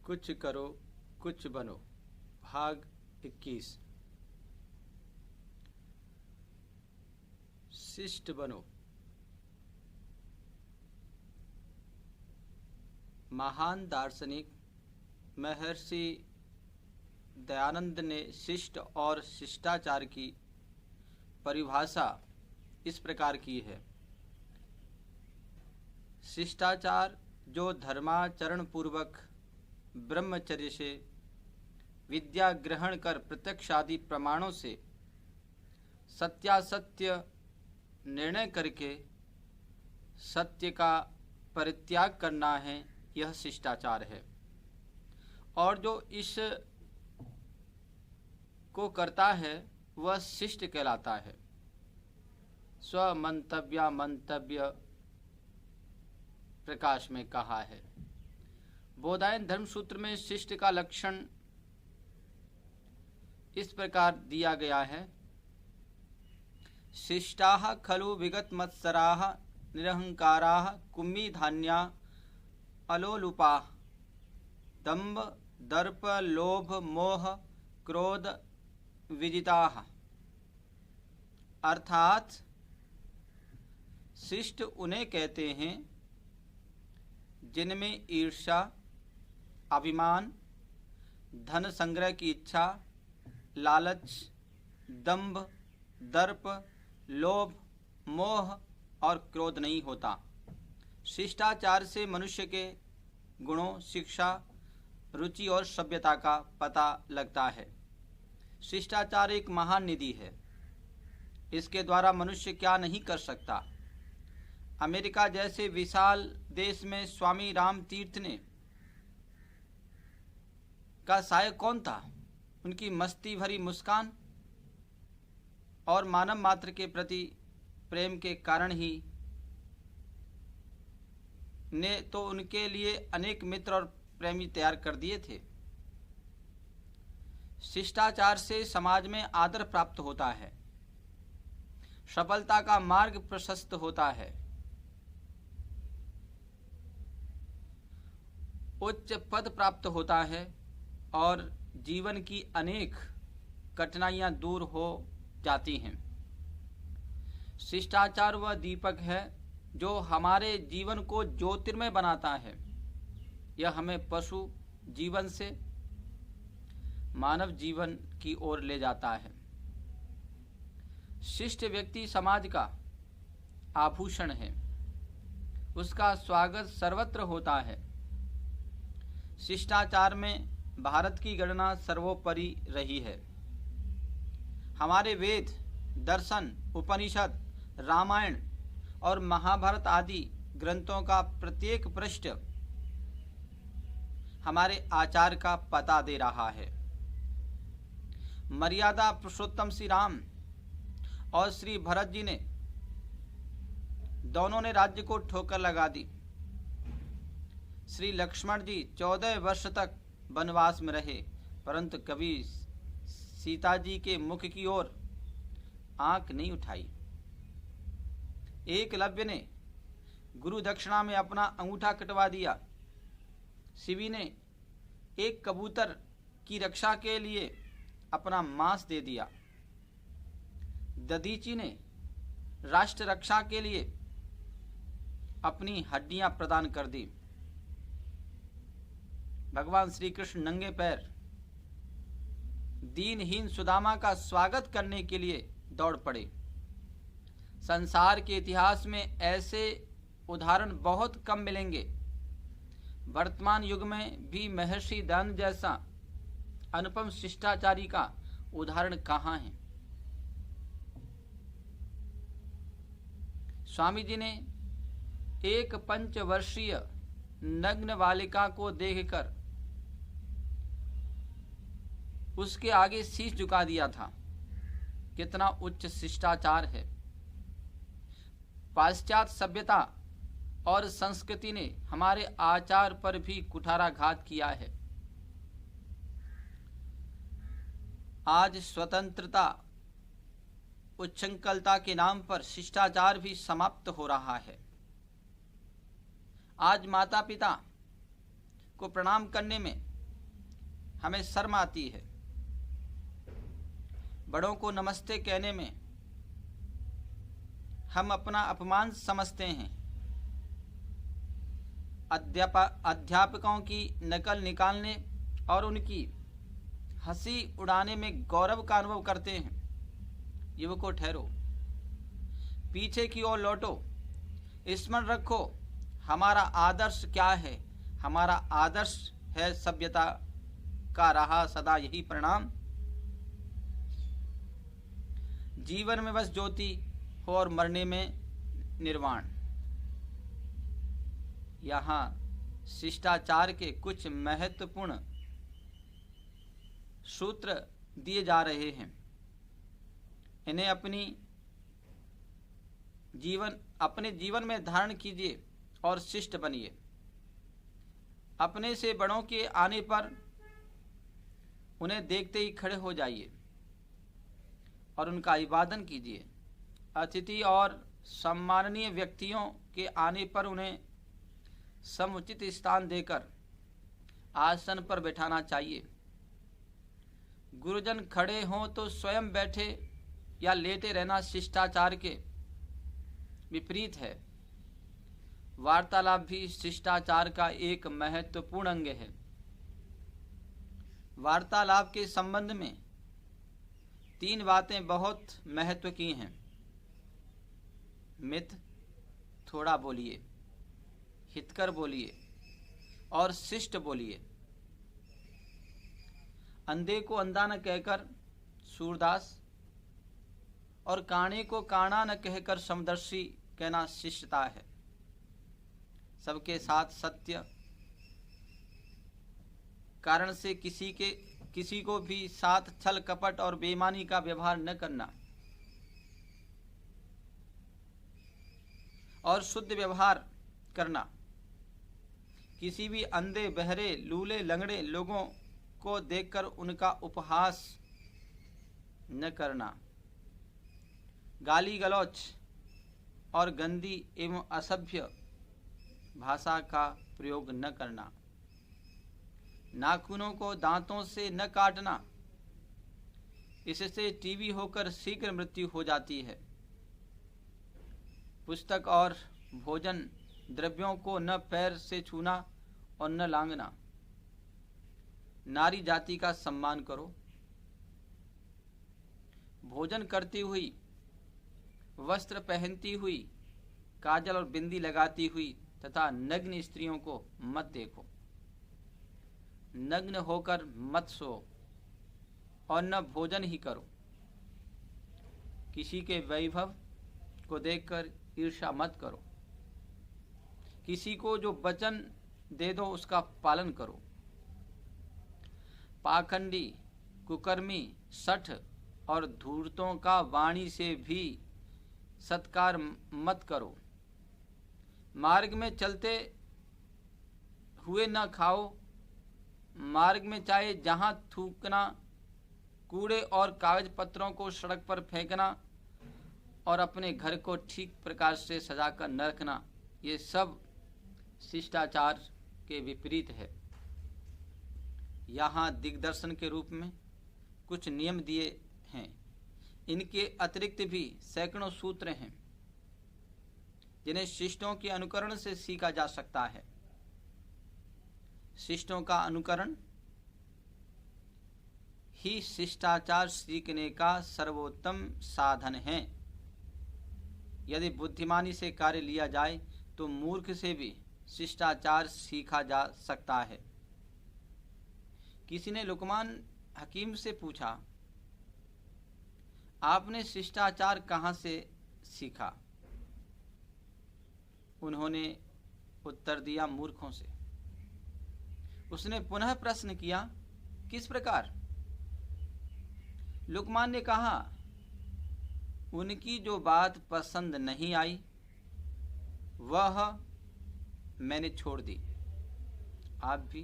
कुछ करो कुछ बनो, भाग 21। शिष्ट बनो। महान दार्शनिक महर्षि दयानंद ने शिष्ट और शिष्टाचार की परिभाषा इस प्रकार की है। शिष्टाचार जो धर्माचरण पूर्वक ब्रह्मचर्य से विद्या ग्रहण कर प्रत्यक्ष आदि प्रमाणों से सत्यासत्य निर्णय करके सत्य का परित्याग करना है, यह शिष्टाचार है। और जो इस को करता है वह शिष्ट कहलाता है। स्वमंतव्य मंतव्य प्रकाश में कहा है। बोधायन धर्म सूत्र में शिष्ट का लक्षण इस प्रकार दिया गया है। शिष्टाः खलु विगत मत्सराः निरहंकाराः कुम्मी धान्या अलोलुपाः दंभ दर्प लोभ मोह क्रोध विजिताः। अर्थात शिष्ट उन्हें कहते हैं जिनमें ईर्ष्या, अभिमान, धन संग्रह की इच्छा, लालच, दंभ, दर्प, लोभ, मोह और क्रोध नहीं होता। शिष्टाचार से मनुष्य के गुणों, शिक्षा, रुचि और सभ्यता का पता लगता है। शिष्टाचार एक महान निधि है। इसके द्वारा मनुष्य क्या नहीं कर सकता। अमेरिका जैसे विशाल देश में स्वामी राम तीर्थ ने का सहायक कौन था? उनकी मस्ती भरी मुस्कान और मानव मात्र के प्रति प्रेम के कारण ही ने तो उनके लिए अनेक मित्र और प्रेमी तैयार कर दिए थे। शिष्टाचार से समाज में आदर प्राप्त होता है, सफलता का मार्ग प्रशस्त होता है, उच्च पद प्राप्त होता है और जीवन की अनेक कठिनाइयां दूर हो जाती हैं। शिष्टाचार वह दीपक है जो हमारे जीवन को ज्योतिर्मय बनाता है। यह हमें पशु जीवन से मानव जीवन की ओर ले जाता है। शिष्ट व्यक्ति समाज का आभूषण है। उसका स्वागत सर्वत्र होता है। शिष्टाचार में भारत की गणना सर्वोपरि रही है। हमारे वेद, दर्शन, उपनिषद, रामायण और महाभारत आदि ग्रंथों का प्रत्येक पृष्ठ हमारे आचार का पता दे रहा है। मर्यादा पुरुषोत्तम श्री राम और श्री भरत जी ने दोनों ने राज्य को ठोकर लगा दी। श्री लक्ष्मण जी 14 वर्ष तक वनवास में रहे, परंतु कभी सीता जी के मुख की ओर आंख नहीं उठाई। एकलव्य ने गुरु दक्षिणा में अपना अंगूठा कटवा दिया। शिवी ने एक कबूतर की रक्षा के लिए अपना मांस दे दिया। दधीची ने राष्ट्र रक्षा के लिए अपनी हड्डियां प्रदान कर दी। भगवान श्री कृष्ण नंगे पैर दीनहीन सुदामा का स्वागत करने के लिए दौड़ पड़े। संसार के इतिहास में ऐसे उदाहरण बहुत कम मिलेंगे। वर्तमान युग में भी महर्षि दयानंद जैसा अनुपम शिष्टाचारी का उदाहरण कहाँ है? स्वामी जी ने एक 5 वर्षीय नग्न बालिका को देखकर उसके आगे शीश झुका दिया था। कितना उच्च शिष्टाचार है। पाश्चात्य सभ्यता और संस्कृति ने हमारे आचार पर भी कुठाराघात किया है। आज स्वतंत्रता, उच्छृंखलता के नाम पर शिष्टाचार भी समाप्त हो रहा है। आज माता पिता को प्रणाम करने में हमें शर्म आती है। बड़ों को नमस्ते कहने में हम अपना अपमान समझते हैं। अध्यापकों की नकल निकालने और उनकी हंसी उड़ाने में गौरव का अनुभव करते हैं। युवकों, ठहरो, पीछे की ओर लौटो, स्मरण रखो हमारा आदर्श क्या है। हमारा आदर्श है सभ्यता का रहा सदा यही परिणाम। जीवन में बस ज्योति हो और मरने में निर्वाण। यहाँ शिष्टाचार के कुछ महत्वपूर्ण सूत्र दिए जा रहे हैं। इन्हें अपने जीवन में धारण कीजिए और शिष्ट बनिए। अपने से बड़ों के आने पर उन्हें देखते ही खड़े हो जाइए और उनका अभिवादन कीजिए। अतिथि और सम्माननीय व्यक्तियों के आने पर उन्हें समुचित स्थान देकर आसन पर बैठाना चाहिए। गुरुजन खड़े हों तो स्वयं बैठे या लेटे रहना शिष्टाचार के विपरीत है। वार्तालाप भी शिष्टाचार का एक महत्वपूर्ण अंग है। वार्तालाप के संबंध में 3 बातें बहुत महत्व की हैं। मित, थोड़ा बोलिए, हितकर बोलिए और शिष्ट बोलिए। अंधे को अंधा न कहकर सूरदास और काणे को काणा न कहकर समदर्शी कहना शिष्टता है। सबके साथ सत्य कारण से किसी को भी साथ छल कपट और बेईमानी का व्यवहार न करना और शुद्ध व्यवहार करना। किसी भी अंधे, बहरे, लूले, लंगड़े लोगों को देखकर उनका उपहास न करना। गाली गलौच और गंदी एवं असभ्य भाषा का प्रयोग न करना। नाखूनों को दांतों से न काटना, इससे टीबी होकर शीघ्र मृत्यु हो जाती है। पुस्तक और भोजन द्रव्यों को न पैर से छूना और न लांघना। नारी जाति का सम्मान करो। भोजन करती हुई, वस्त्र पहनती हुई, काजल और बिंदी लगाती हुई तथा नग्न स्त्रियों को मत देखो। नग्न होकर मत सो और न भोजन ही करो। किसी के वैभव को देखकर ईर्ष्या मत करो। किसी को जो वचन दे दो उसका पालन करो। पाखंडी, कुकर्मी, शठ और धूर्तों का वाणी से भी सत्कार मत करो। मार्ग में चलते हुए न खाओ। मार्ग में चाहे जहाँ थूकना, कूड़े और कागज पत्रों को सड़क पर फेंकना और अपने घर को ठीक प्रकार से सजाकर न रखना, ये सब शिष्टाचार के विपरीत है। यहाँ दिग्दर्शन के रूप में कुछ नियम दिए हैं। इनके अतिरिक्त भी सैकड़ों सूत्र हैं जिन्हें शिष्टों के अनुकरण से सीखा जा सकता है। शिष्टों का अनुकरण ही शिष्टाचार सीखने का सर्वोत्तम साधन है। यदि बुद्धिमानी से कार्य लिया जाए तो मूर्ख से भी शिष्टाचार सीखा जा सकता है। किसी ने लुकमान हकीम से पूछा, आपने शिष्टाचार कहाँ से सीखा? उन्होंने उत्तर दिया, मूर्खों से। उसने पुनः प्रश्न किया, किस प्रकार? लुकमान ने कहा, उनकी जो बात पसंद नहीं आई वह मैंने छोड़ दी। आप भी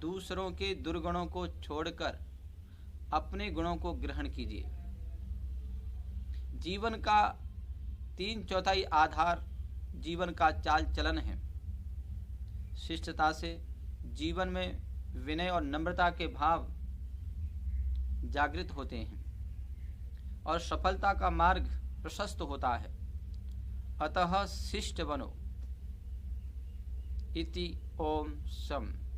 दूसरों के दुर्गुणों को छोड़कर अपने गुणों को ग्रहण कीजिए। जीवन का 3/4 आधार जीवन का चाल चलन है। शिष्टता से जीवन में विनय और नम्रता के भाव जागृत होते हैं और सफलता का मार्ग प्रशस्त होता है। अतः शिष्ट बनो। इति ओम शम।